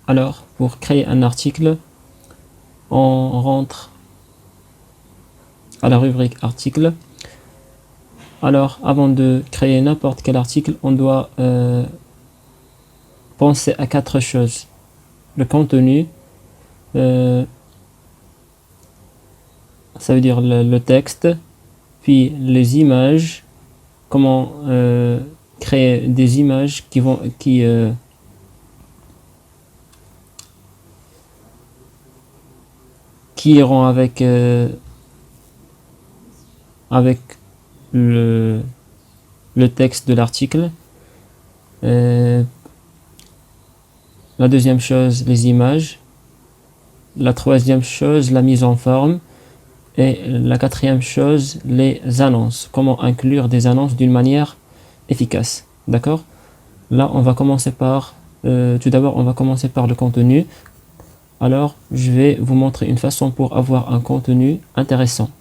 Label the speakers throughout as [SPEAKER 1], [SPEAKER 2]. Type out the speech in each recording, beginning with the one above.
[SPEAKER 1] Alors, pour créer un article, on rentre à la rubrique article. Alors, avant de créer n'importe quel article, on doit penser à 4 choses. Le contenu, ça veut dire le texte, puis les images, comment créer des images qui iront avec le texte de l'article. La deuxième chose, les images. La troisième chose, la mise en forme. Et la quatrième chose, les annonces. Comment inclure des annonces d'une manière efficace. D'accord? Là, on va commencer par... tout d'abord, on va commencer par le contenu. Alors, je vais vous montrer une façon pour avoir un contenu intéressant.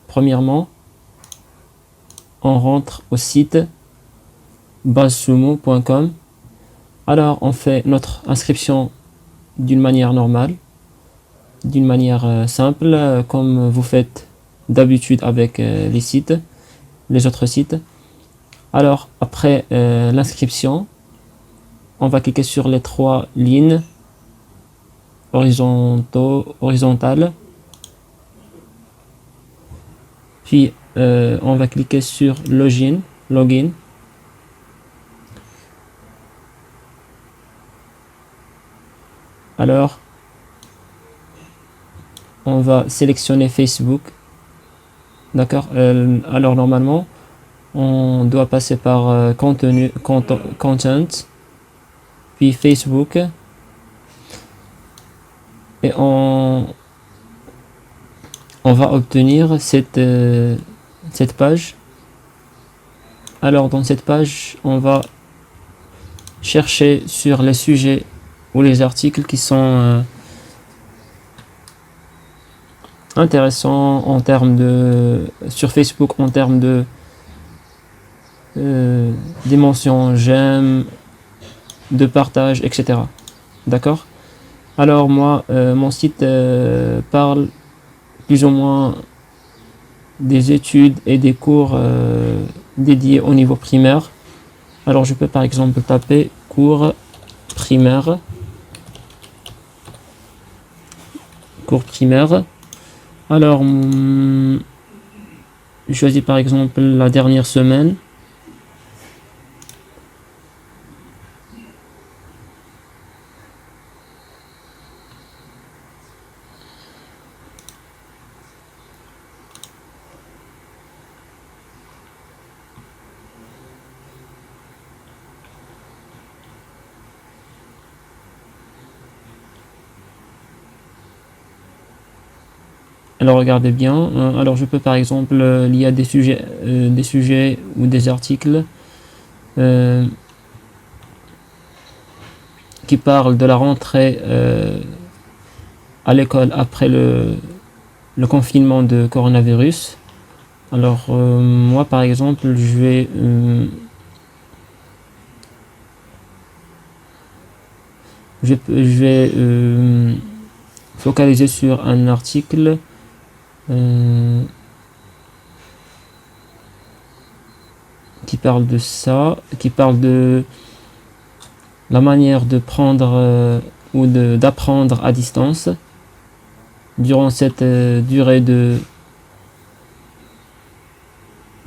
[SPEAKER 1] Premièrement, on rentre au site basesumo.com. Alors, on fait notre inscription d'une manière normale, d'une manière simple, comme vous faites d'habitude avec les autres sites. Alors, après l'inscription, on va cliquer sur les 3 lignes horizontales. Puis, on va cliquer sur Login. Alors, on va sélectionner Facebook. D'accord. Alors, normalement, on doit passer par content, puis Facebook. Et on va obtenir cette page. Alors, dans cette page, on va chercher sur les sujets ou les articles qui sont intéressants en termes sur Facebook, en termes de dimension j'aime, de partage, etc. D'accord? Alors moi, mon site parle plus ou moins des études et des cours dédiés au niveau primaire. Alors je peux par exemple taper cours primaire. Alors je choisis par exemple la dernière semaine. Alors regardez bien. Alors je peux par exemple, il y a des sujets ou des articles qui parlent de la rentrée à l'école après le confinement de coronavirus. Alors moi par exemple, je vais focaliser sur un article qui parle de ça, qui parle de la manière de prendre ou d'apprendre à distance durant cette durée de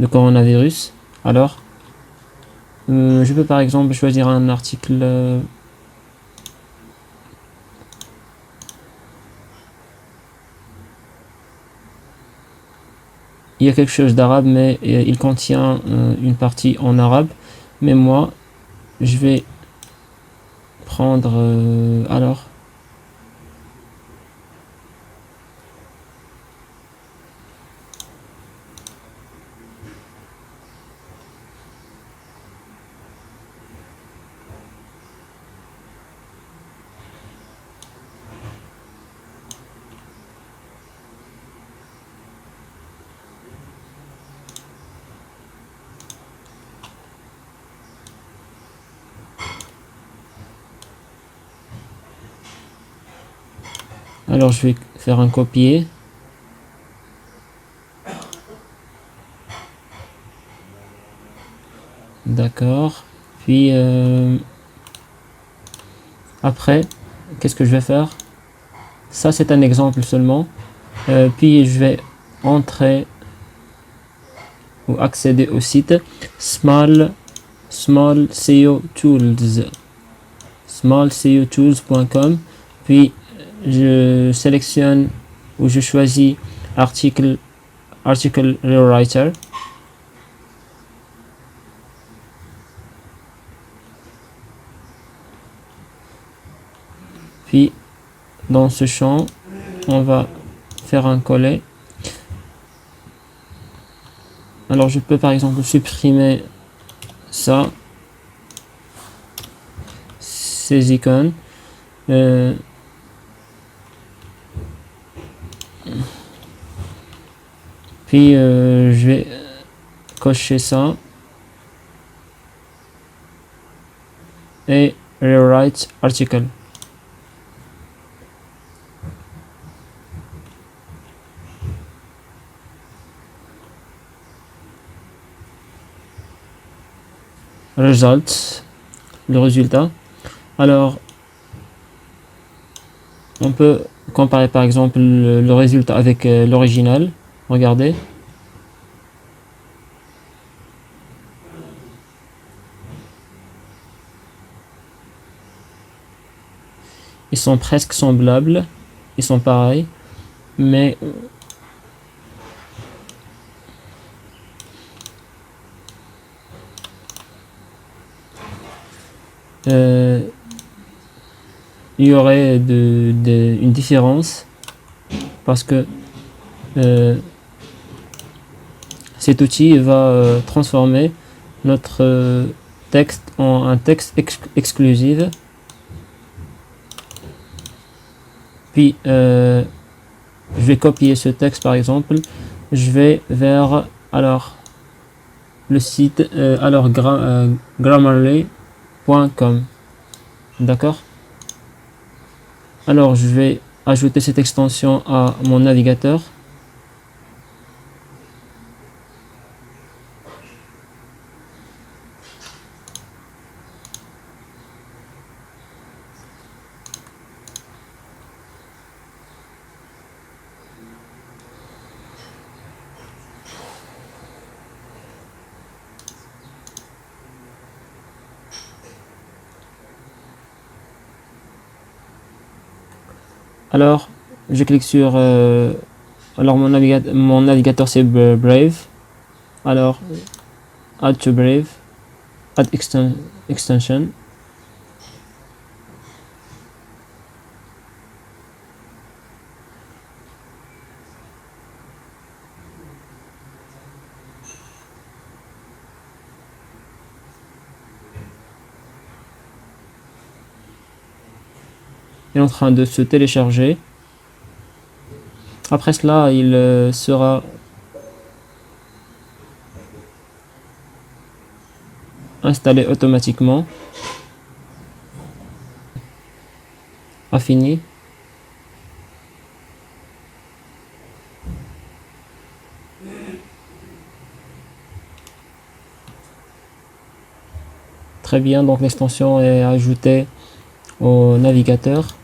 [SPEAKER 1] coronavirus. Alors, je peux par exemple choisir un article il y a quelque chose d'arabe, mais il contient une partie en arabe. Mais moi, je vais prendre alors Alors je vais faire un copier. D'accord. Puis après, qu'est-ce que je vais faire? Ça c'est un exemple seulement. Puis je vais entrer ou accéder au site small SEO tools, smallseotools.com. Puis je sélectionne ou je choisis article rewriter. Puis dans ce champ, on va faire un coller. Alors je peux par exemple supprimer ça, ces icônes. Puis je vais cocher ça et rewrite article. Results, le résultat. Alors on peut comparer par exemple le résultat avec l'original. Regardez. Ils sont presque semblables. Ils sont pareils. Mais il y aurait une différence parce que cet outil va transformer notre texte en un texte exclusif. Puis je vais copier ce texte par exemple. Je vais vers alors le site grammarly.com. D'accord. Alors je vais ajouter cette extension à mon navigateur. Alors je clique sur alors mon navigateur c'est Brave. Alors add to Brave, add extension. Il est en train de se télécharger. Après cela, il sera installé automatiquement. A fini. Très bien, donc l'extension est ajoutée au navigateur.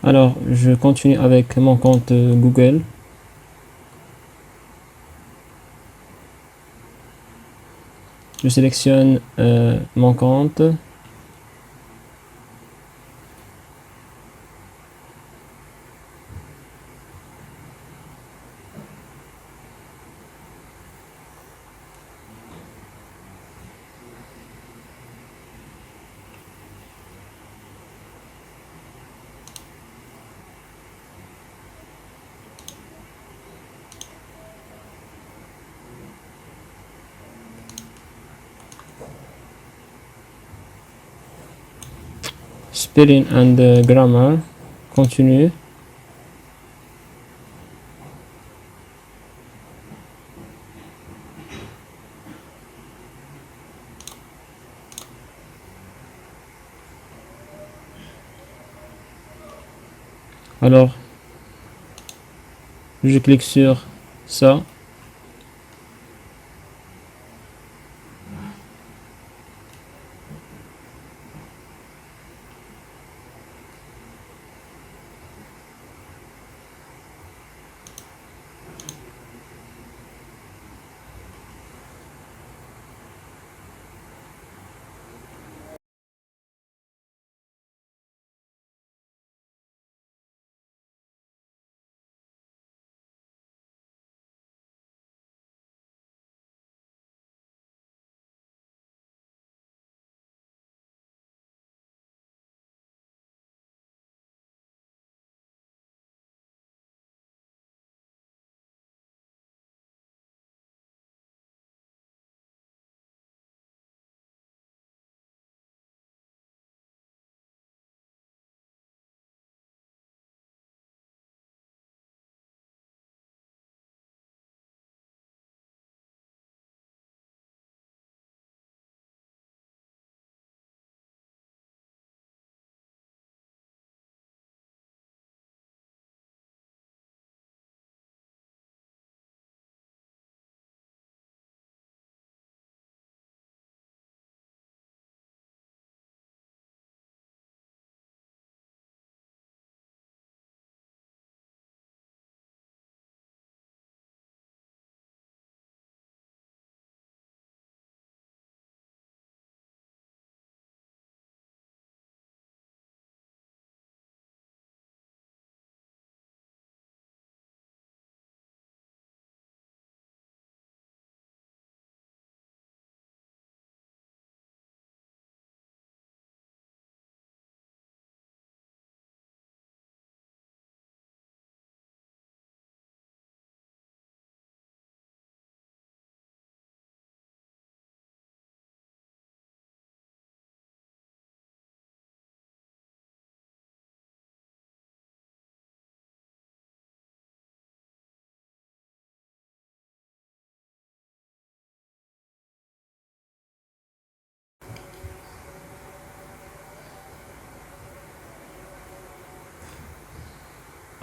[SPEAKER 1] Alors, je continue avec mon compte Google. Je sélectionne mon compte. Spelling and grammar. Continue. Alors, je clique sur ça.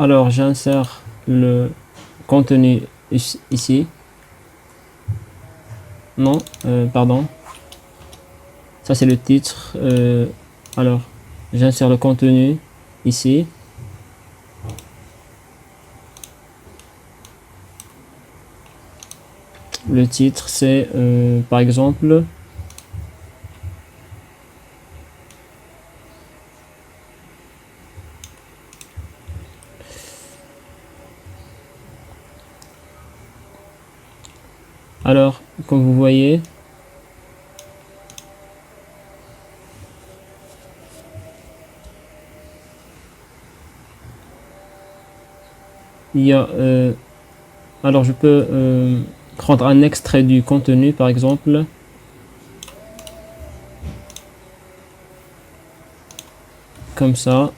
[SPEAKER 1] Alors, j'insère le contenu ici. Non, pardon. Ça, c'est le titre. Alors, j'insère le contenu ici. Le titre, c'est par exemple alors, comme vous voyez, il y a alors je peux prendre un extrait du contenu par exemple, comme ça.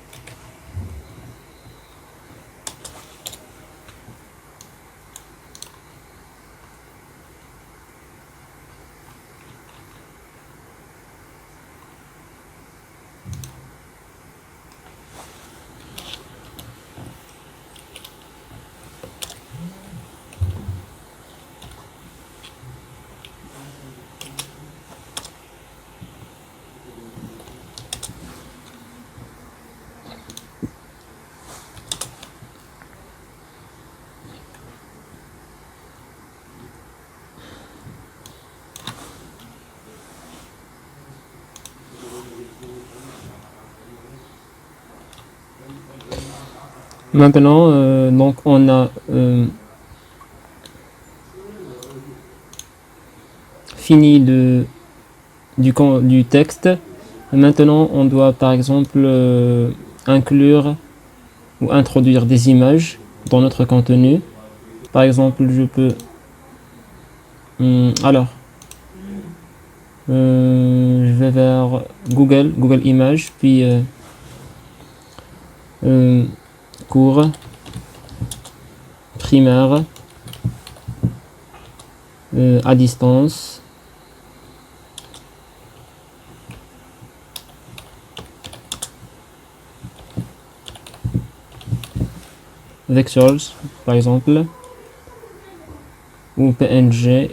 [SPEAKER 1] Maintenant, donc on a fini du texte. Maintenant, on doit par exemple inclure ou introduire des images dans notre contenu. Par exemple, je peux... je vais vers Google Images, puis cours primaire à distance. Vectors, par exemple, ou PNG.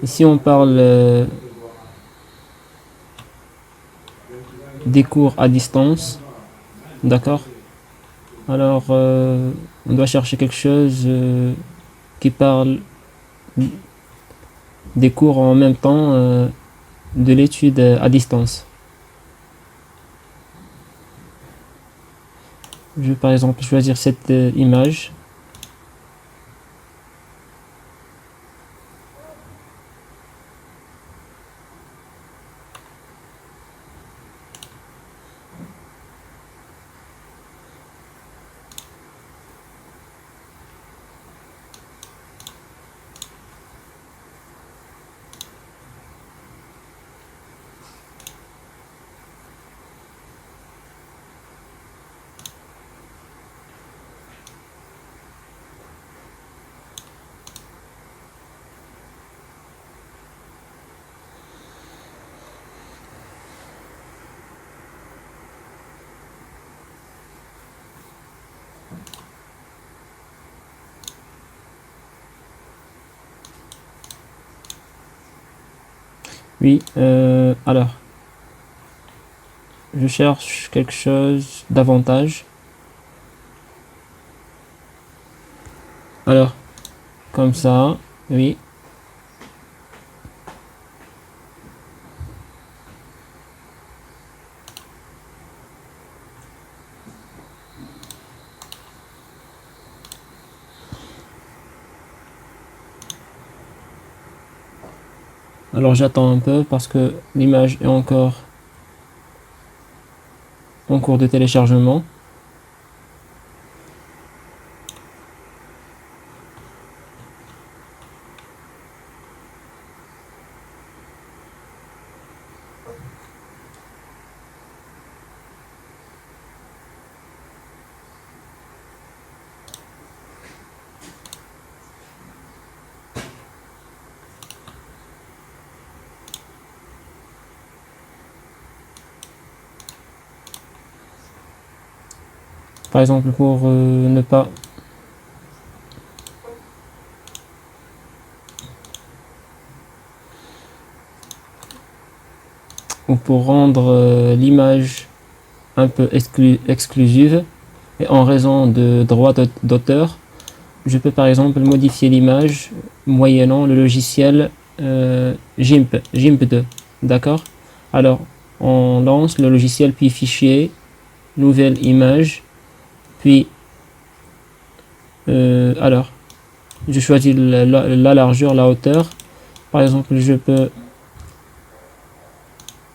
[SPEAKER 1] Ici, on parle des cours à distance. D'accord. Alors, on doit chercher quelque chose qui parle des cours en même temps de l'étude à distance. Je vais par exemple choisir cette image. Oui, alors, je cherche quelque chose davantage. Alors, comme ça, oui. Alors j'attends un peu parce que l'image est encore en cours de téléchargement. Par exemple, pour ne pas... ou pour rendre l'image un peu exclusive et en raison de droits d'auteur, je peux par exemple modifier l'image moyennant le logiciel GIMP 2. D'accord. Alors, on lance le logiciel, puis fichier, nouvelle image, puis alors, je choisis la largeur, la hauteur. Par exemple,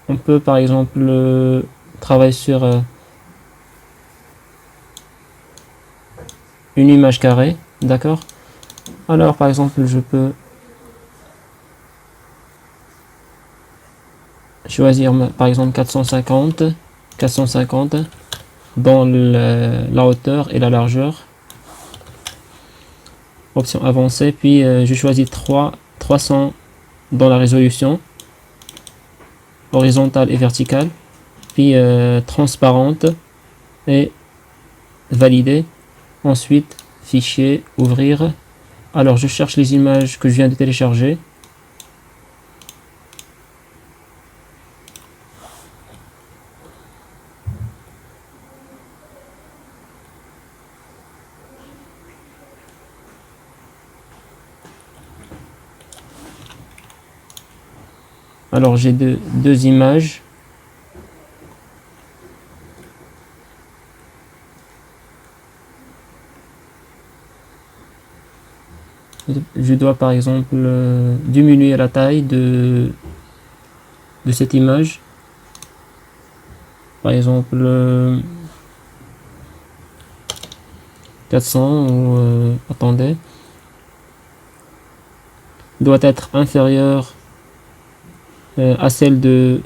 [SPEAKER 1] on peut par exemple travailler sur une image carrée, d'accord. Alors par exemple, je peux choisir par exemple 450 dans la hauteur et la largeur. Option avancée, puis je choisis 300 dans la résolution horizontale et verticale, puis transparente et validée. Ensuite fichier, ouvrir. Alors je cherche les images que je viens de télécharger. Alors j'ai deux images. Je dois par exemple diminuer la taille de cette image. Par exemple 400 ou attendez, doit être inférieure à celle de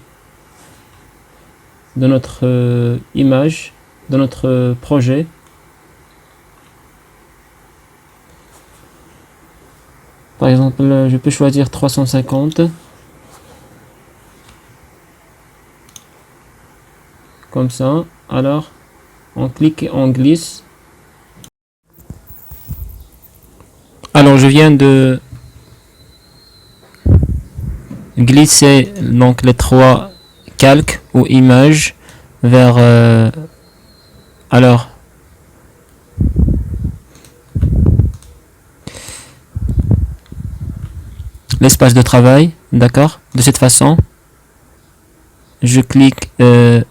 [SPEAKER 1] notre image, de notre projet. Par exemple, je peux choisir 350. Comme ça. Alors, on clique et on glisse. Alors, je viens de glisser donc les trois calques ou images vers alors l'espace de travail, d'accord. De cette façon, je clique je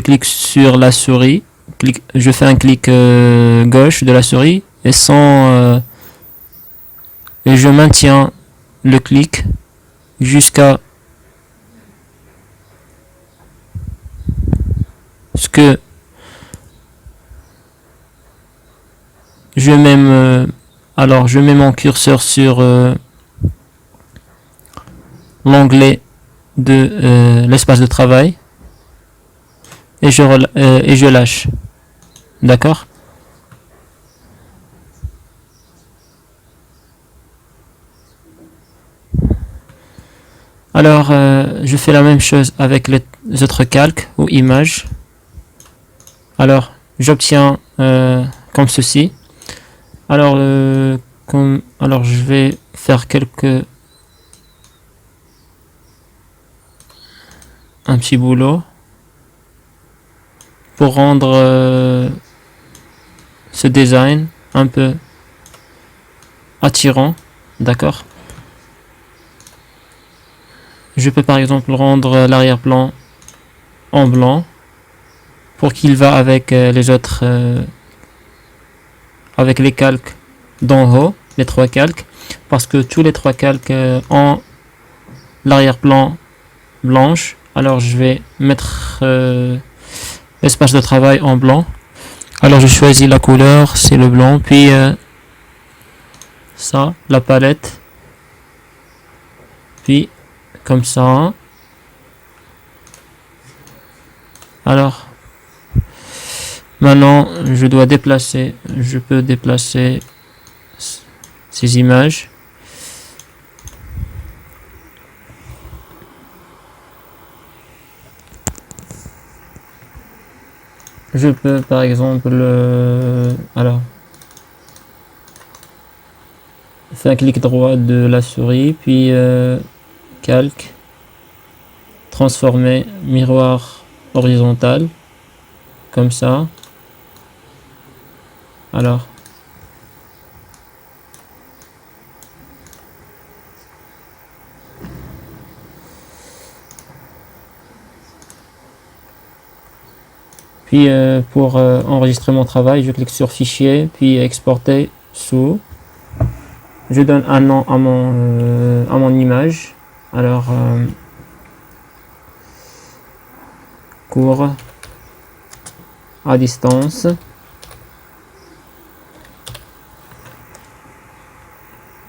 [SPEAKER 1] clique sur la souris, je fais un clic gauche de la souris et et je maintiens le clic jusqu'à ce que je mets mon curseur sur l'onglet de l'espace de travail et je lâche, d'accord. Alors je fais la même chose avec les autres calques ou images. Alors j'obtiens comme ceci. Alors je vais faire un petit boulot pour rendre ce design un peu attirant, d'accord. Je peux par exemple rendre l'arrière-plan en blanc pour qu'il va avec les autres avec les calques d'en haut, les trois calques, parce que tous les trois calques ont l'arrière-plan blanche. Alors je vais mettre l'espace de travail en blanc. Alors je choisis la couleur, c'est le blanc, puis ça, la palette, puis comme ça. Alors maintenant je peux déplacer ces images. Je peux par exemple faire un clic droit de la souris, puis calque, transformer miroir horizontal, comme ça. Alors puis pour enregistrer mon travail, je clique sur fichier, puis exporter sous. Je donne un nom à mon image. Alors cours à distance.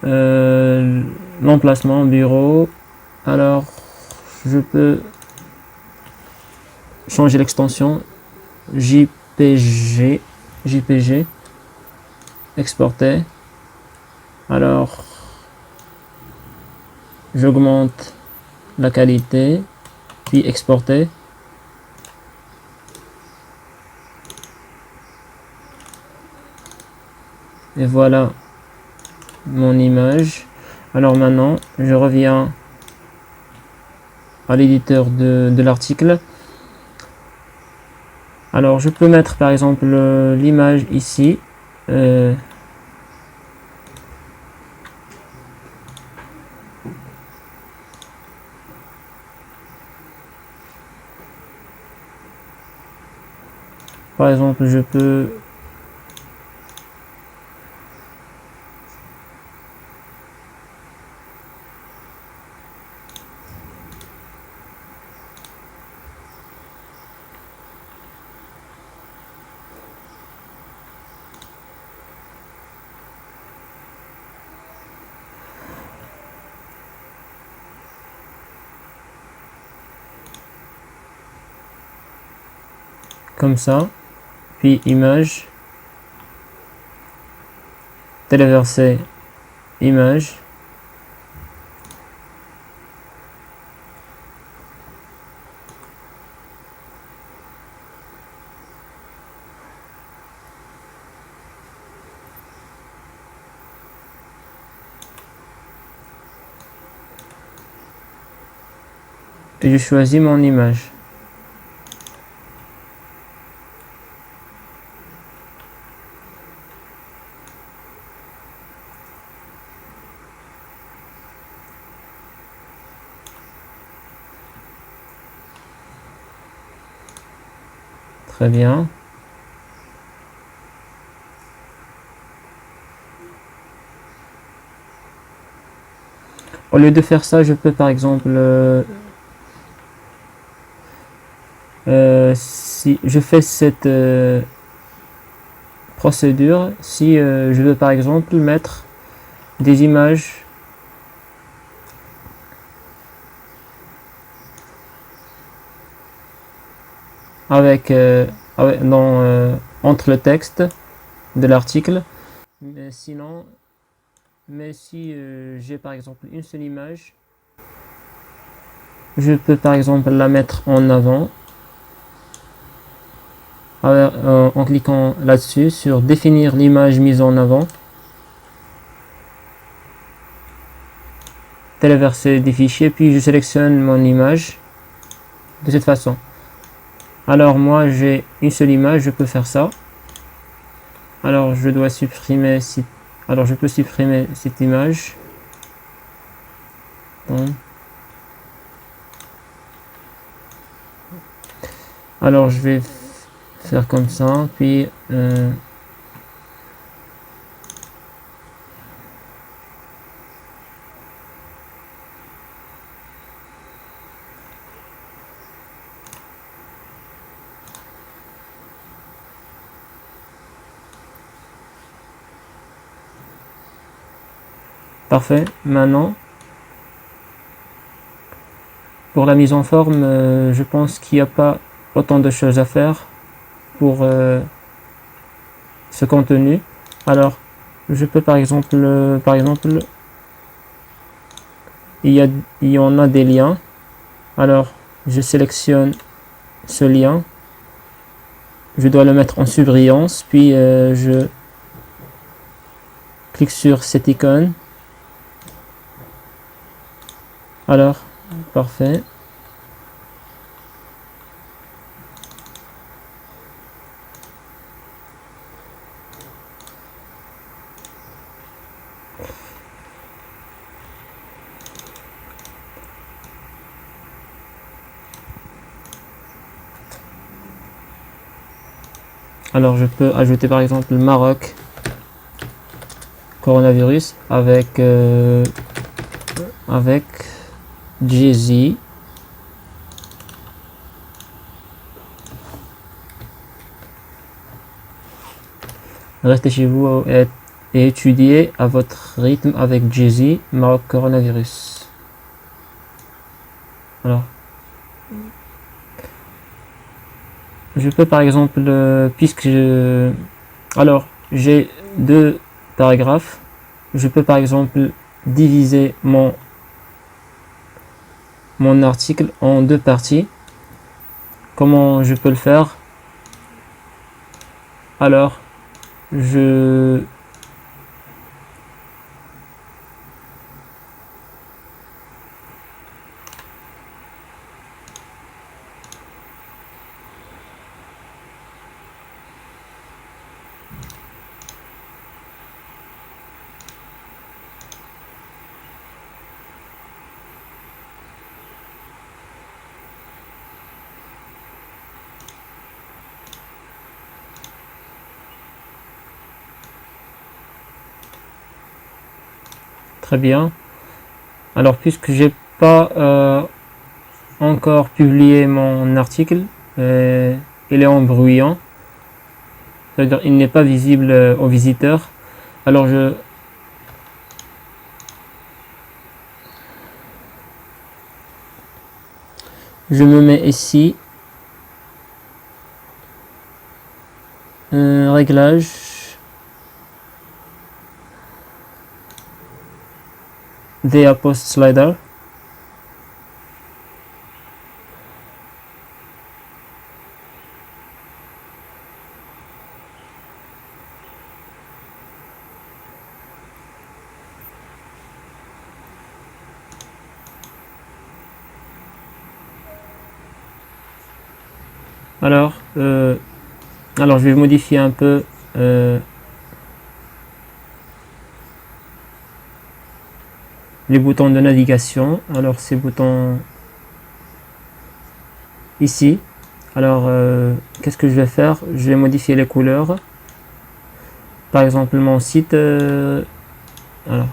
[SPEAKER 1] L'emplacement bureau. Alors je peux changer l'extension JPG, exporter. Alors j'augmente la qualité, puis exporter. Et voilà mon image. Alors maintenant, je reviens à l'éditeur de l'article. Alors je peux mettre par exemple l'image ici. Par exemple, je peux comme ça, puis image, téléverser image. Et je choisis mon image. Très bien. Au lieu de faire ça, je peux par exemple, si je fais cette procédure, si je veux par exemple mettre des images avec, entre le texte de l'article. Mais sinon, si j'ai par exemple une seule image, je peux par exemple la mettre en avant en cliquant là-dessus sur définir l'image mise en avant, téléverser des fichiers, puis je sélectionne mon image de cette façon. Alors moi j'ai une seule image, je peux faire ça. Alors je dois supprimer, alors je peux supprimer cette image. Bon. Alors je vais faire comme ça, puis parfait. Maintenant, pour la mise en forme, je pense qu'il n'y a pas autant de choses à faire pour ce contenu. Alors, je peux par exemple, il y en a des liens. Alors, je sélectionne ce lien. Je dois le mettre en surbrillance, puis je clique sur cette icône. Alors, parfait. Alors je peux ajouter par exemple le Maroc coronavirus avec Jay-Z. Restez chez vous et étudiez à votre rythme avec Jay-Z, Maroc coronavirus. Alors, je peux par exemple, alors j'ai deux paragraphes, je peux par exemple diviser mon article en deux parties. Comment je peux le faire? Alors, je Très bien. Alors, puisque j'ai pas encore publié mon article, il est en bruyant, c'est-à-dire il n'est pas visible aux visiteurs. Alors je me mets ici, réglage, DA Post Slider. Alors, je vais modifier un peu les boutons de navigation. Alors, ces boutons ici. Alors, qu'est-ce que je vais faire? Je vais modifier les couleurs. Par exemple, mon site. Alors,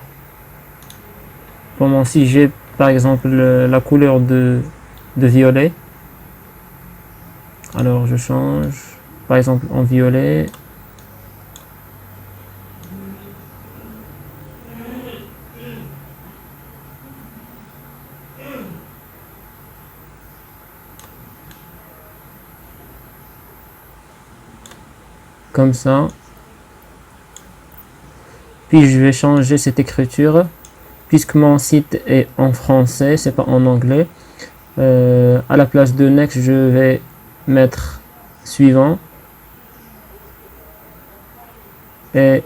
[SPEAKER 1] pour mon site, j'ai par exemple la couleur de violet. Alors, je change. Par exemple, en violet. Comme ça. Puis je vais changer cette écriture. Puisque mon site est en français, c'est pas en anglais. À la place de next, je vais mettre suivant. Et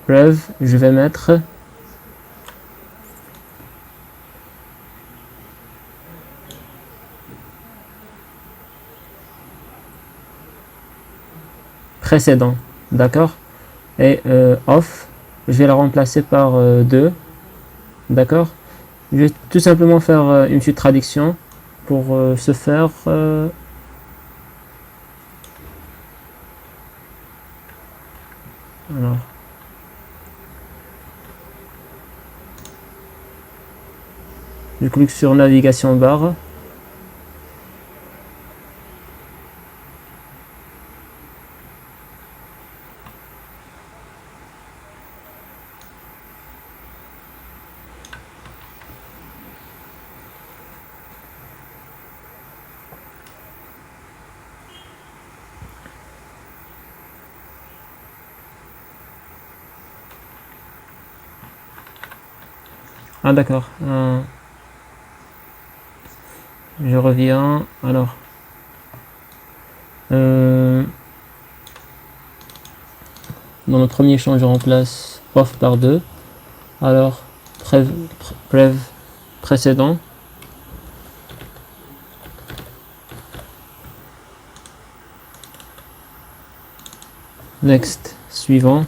[SPEAKER 1] bref, je vais mettre précédent. D'accord? Et off, je vais la remplacer par 2. D'accord? Je vais tout simplement faire une petite traduction pour ce faire. Alors. Je clique sur navigation barre. Ah d'accord. Je reviens. Alors. Dans le premier champ, je remplace off par 2. Alors, bref précédent. Next, suivant.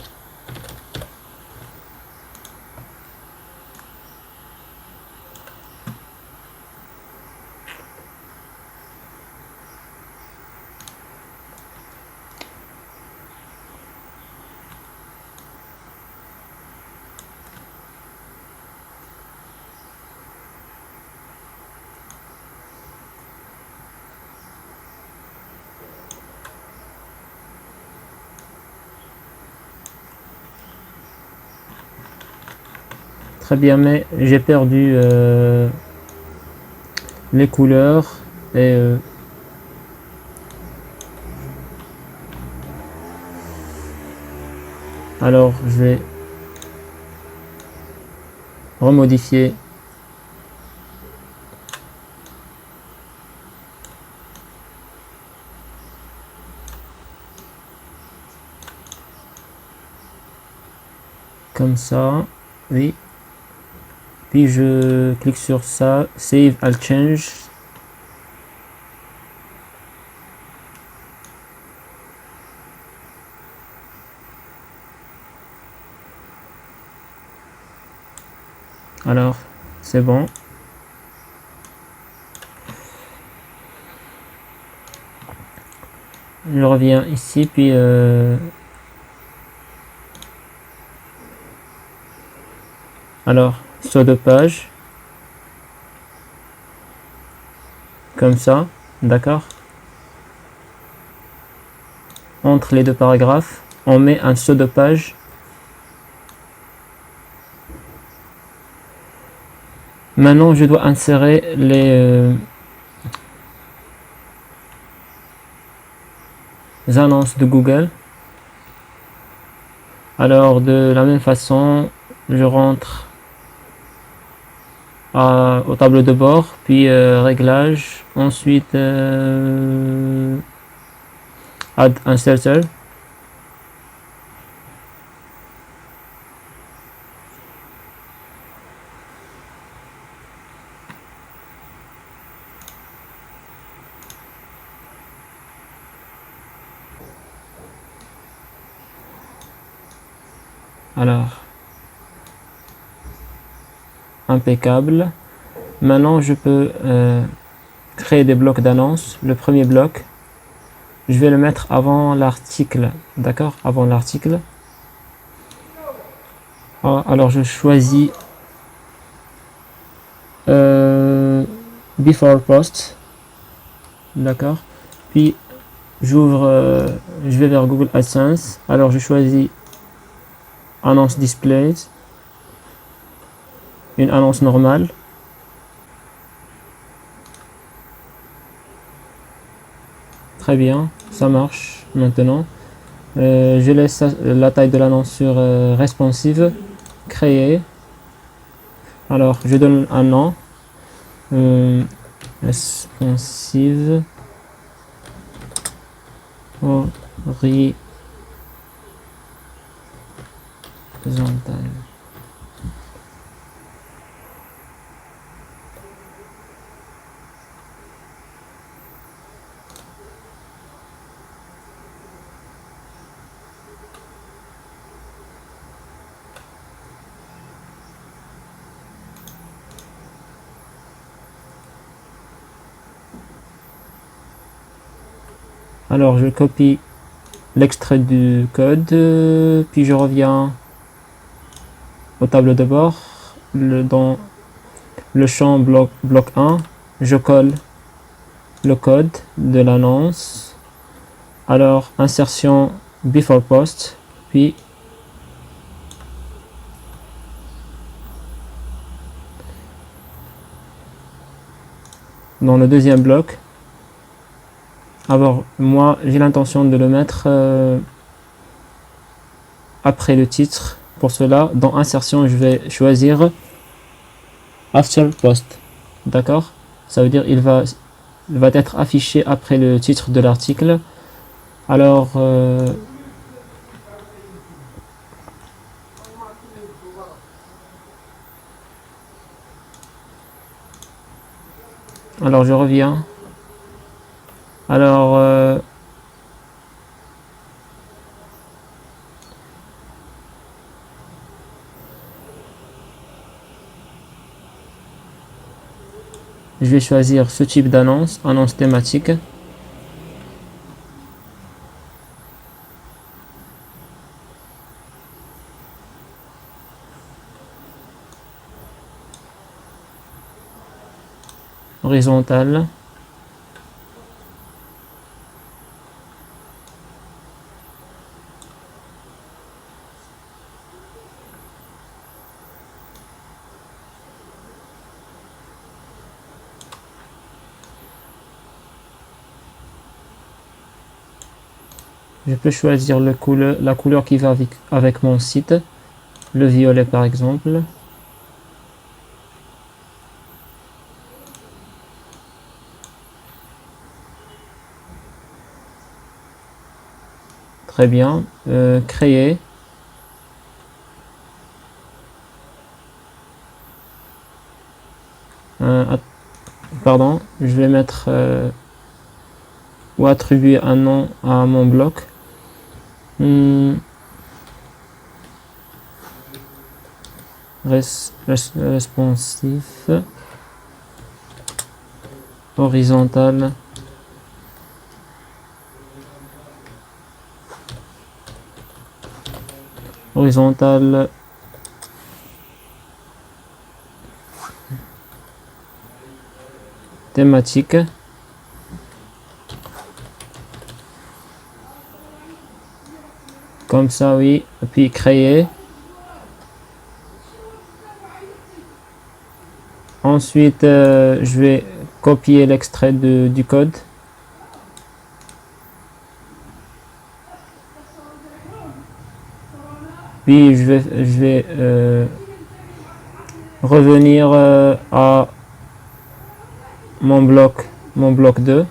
[SPEAKER 1] Très bien, mais j'ai perdu les couleurs et alors je vais remodifier comme ça, oui. Puis je clique sur ça, Save I'll Change. Alors, c'est bon. Je reviens ici, puis Alors, saut de page, comme ça, d'accord. Entre les deux paragraphes, on met un saut de page. Maintenant, je dois insérer les annonces de Google. Alors, de la même façon, je rentre au tableau de bord, puis réglages, ensuite add inserter. Alors, impeccable. Maintenant, je peux créer des blocs d'annonces. Le premier bloc, je vais le mettre avant l'article, d'accord, avant l'article. Alors, je choisis before post, d'accord. Puis j'ouvre, je vais vers Google AdSense. Alors, je choisis annonce displays, une annonce normale. Très bien, ça marche maintenant. Je laisse la taille de l'annonce sur responsive, créer. Alors, je donne un nom, responsive, horizontale. Alors, je copie l'extrait du code, puis je reviens au tableau de bord, dans le champ bloc 1, je colle le code de l'annonce. Alors, insertion before post, puis dans le deuxième bloc. Alors, moi, j'ai l'intention de le mettre après le titre. Pour cela, dans insertion, je vais choisir after post. D'accord? Ça veut dire il va être affiché après le titre de l'article. Alors, je reviens. Alors, je vais choisir ce type d'annonce, annonce thématique. Horizontale. Je peux choisir la couleur qui va avec mon site, le violet par exemple. Très bien, créer. Pardon, je vais mettre ou attribuer un nom à mon bloc. Responsif, horizontal, horizontal, thématique. Comme ça, oui. Puis créer. Ensuite, je vais copier l'extrait du code. Puis je vais revenir à mon bloc 2.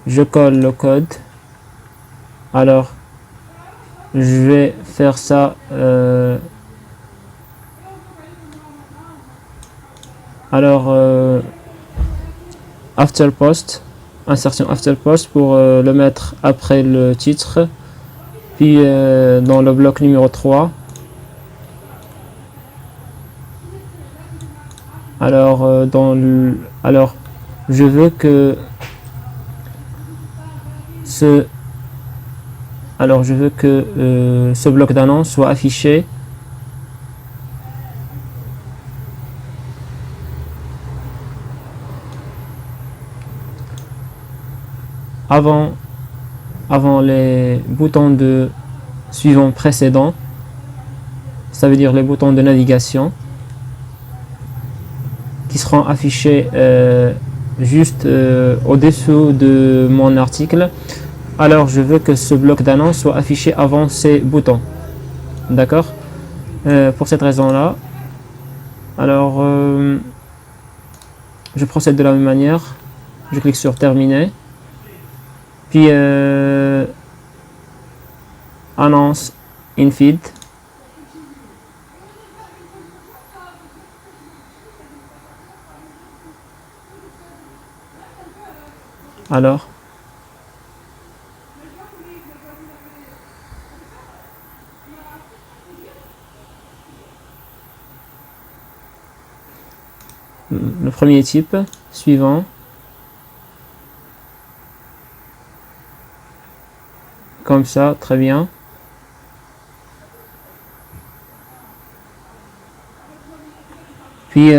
[SPEAKER 1] Je colle le code. Alors, je vais faire ça. After post, insertion after post pour le mettre après le titre. Puis dans le bloc numéro 3. Alors, je veux que ce bloc d'annonce soit affiché avant les boutons de suivants précédents, ça veut dire les boutons de navigation qui seront affichés juste au-dessous de mon article. Alors je veux que ce bloc d'annonce soit affiché avant ces boutons, d'accord. Pour cette raison là, alors je procède de la même manière. Je clique sur terminer, puis annonce in feed. Alors le premier type, suivant, comme ça, très bien. Puis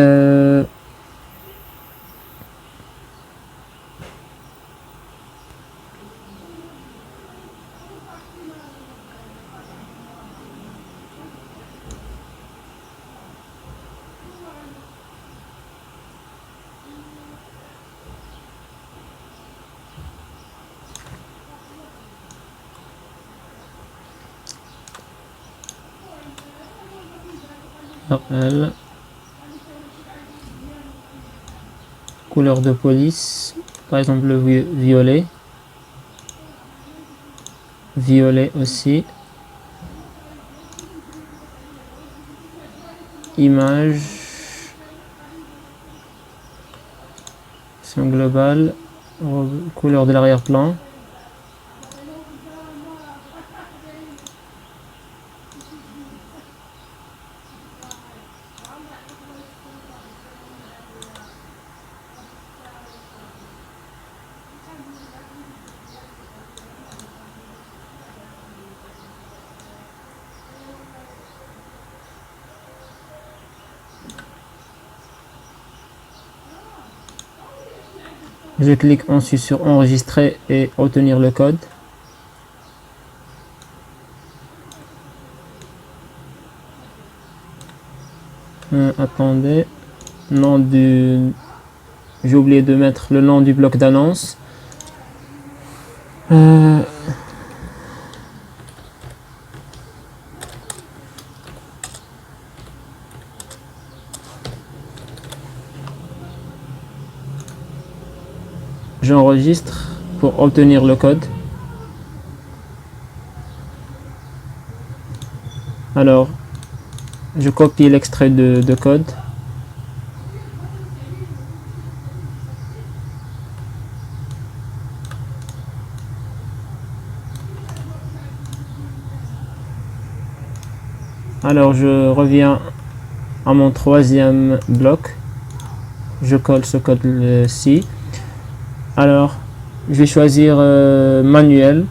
[SPEAKER 1] RL, couleur de police, par exemple le violet aussi, image, son global, couleur de l'arrière-plan. Je clique ensuite sur enregistrer et obtenir le code. Attendez, j'ai oublié de mettre le nom du bloc d'annonce. J'enregistre pour obtenir le code. Alors, je copie l'extrait de code. Alors, je reviens à mon troisième bloc. Je colle ce code-ci. Alors, je vais choisir manuel.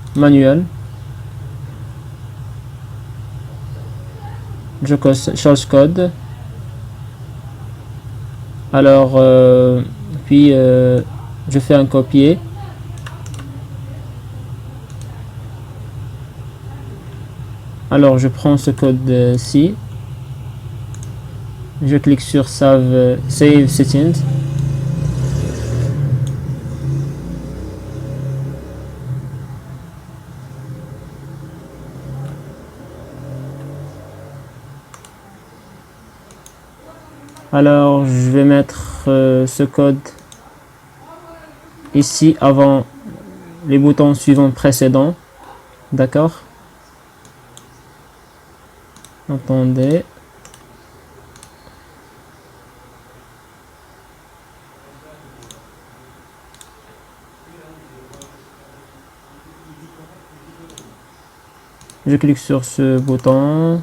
[SPEAKER 1] Je colle source code. Alors, puis je fais un copier. Alors je prends ce code-ci, je clique sur Save Settings. Alors je vais mettre ce code ici avant les boutons suivants précédents. D'accord? Attendez. Je clique sur ce bouton.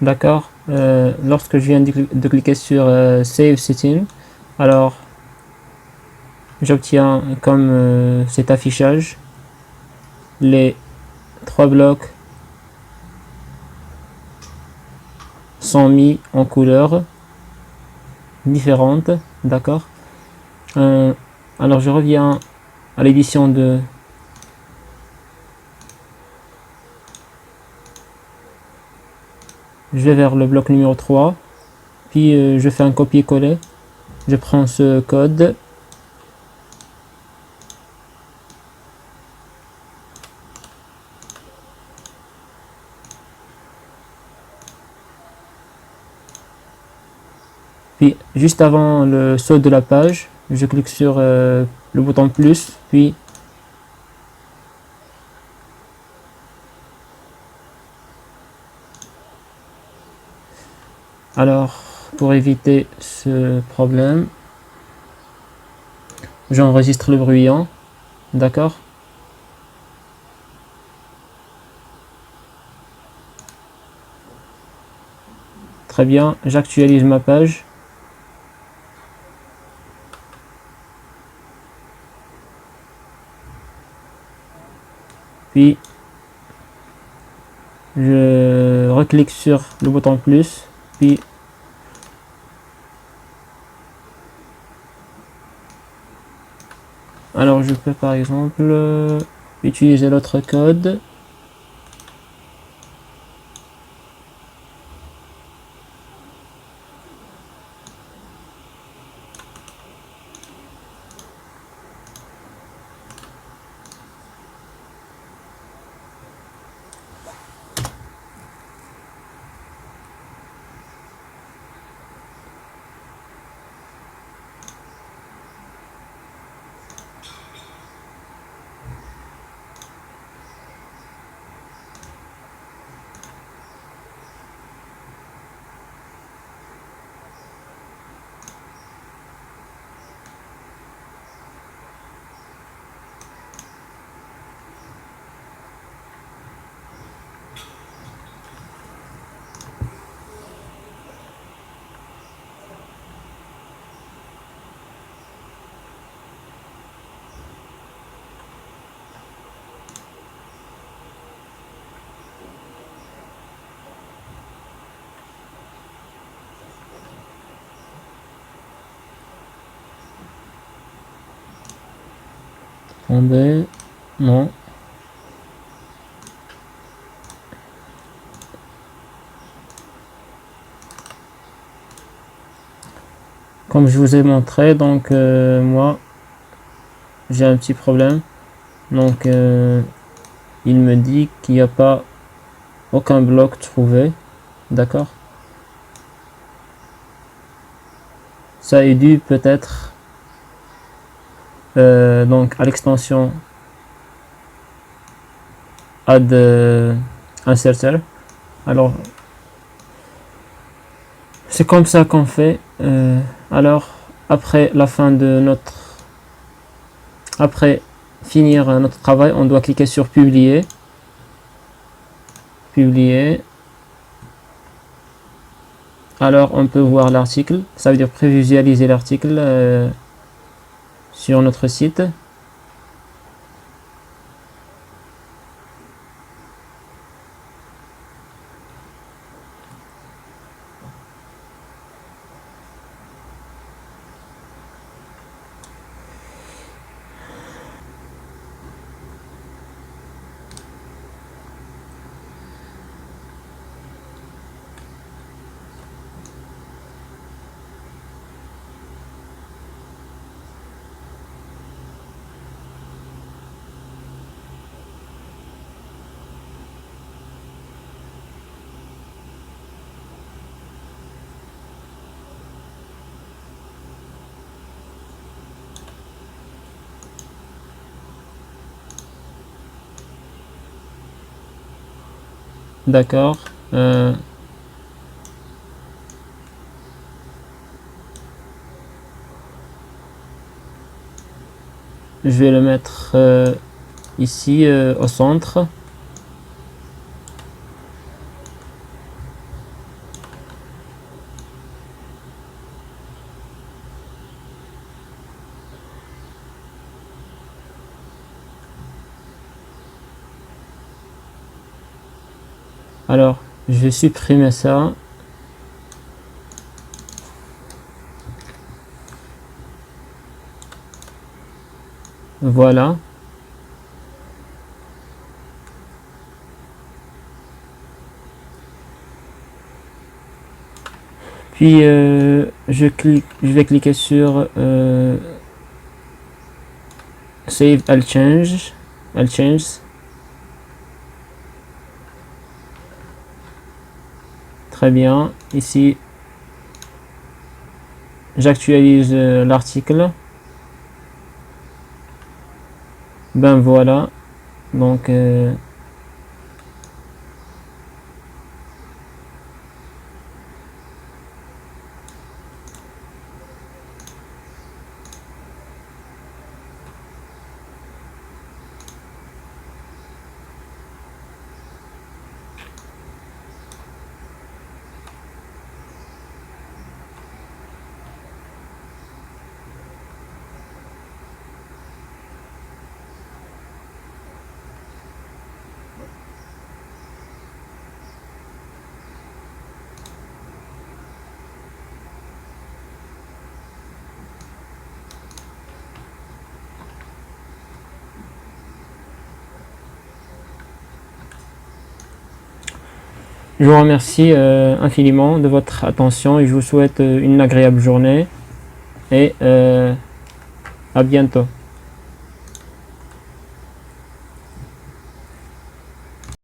[SPEAKER 1] D'accord. Lorsque je viens de cliquer sur Save Setting, alors j'obtiens comme cet affichage. Les 3 blocs sont mis en couleurs différentes. D'accord. Alors je reviens à l'édition de je vais vers le bloc numéro 3, puis je fais un copier-coller. Je prends ce code, puis juste avant le saut de la page, je clique sur le bouton plus, puis alors pour éviter ce problème, j'enregistre le bruyant. D'accord. Très bien, j'actualise ma page. Puis je reclique sur le bouton plus, puis alors je peux par exemple utiliser l'autre code. Attendez, non. Comme je vous ai montré, donc moi j'ai un petit problème. Donc il me dit qu'il n'y a pas aucun bloc trouvé. D'accord. Ça est dû peut-être donc à l'extension add inserter. Alors c'est comme ça qu'on fait. Alors après la fin de après finir notre travail, on doit cliquer sur publier. Alors on peut voir l'article, ça veut dire prévisualiser l'article sur notre site. D'accord. Je vais le mettre ici au centre. Alors, je vais supprimer ça. Voilà. Puis, je vais cliquer sur Save All Changes. Très bien. Ici, j'actualise l'article. Ben voilà. Donc, je vous remercie infiniment de votre attention et je vous souhaite une agréable journée et à bientôt.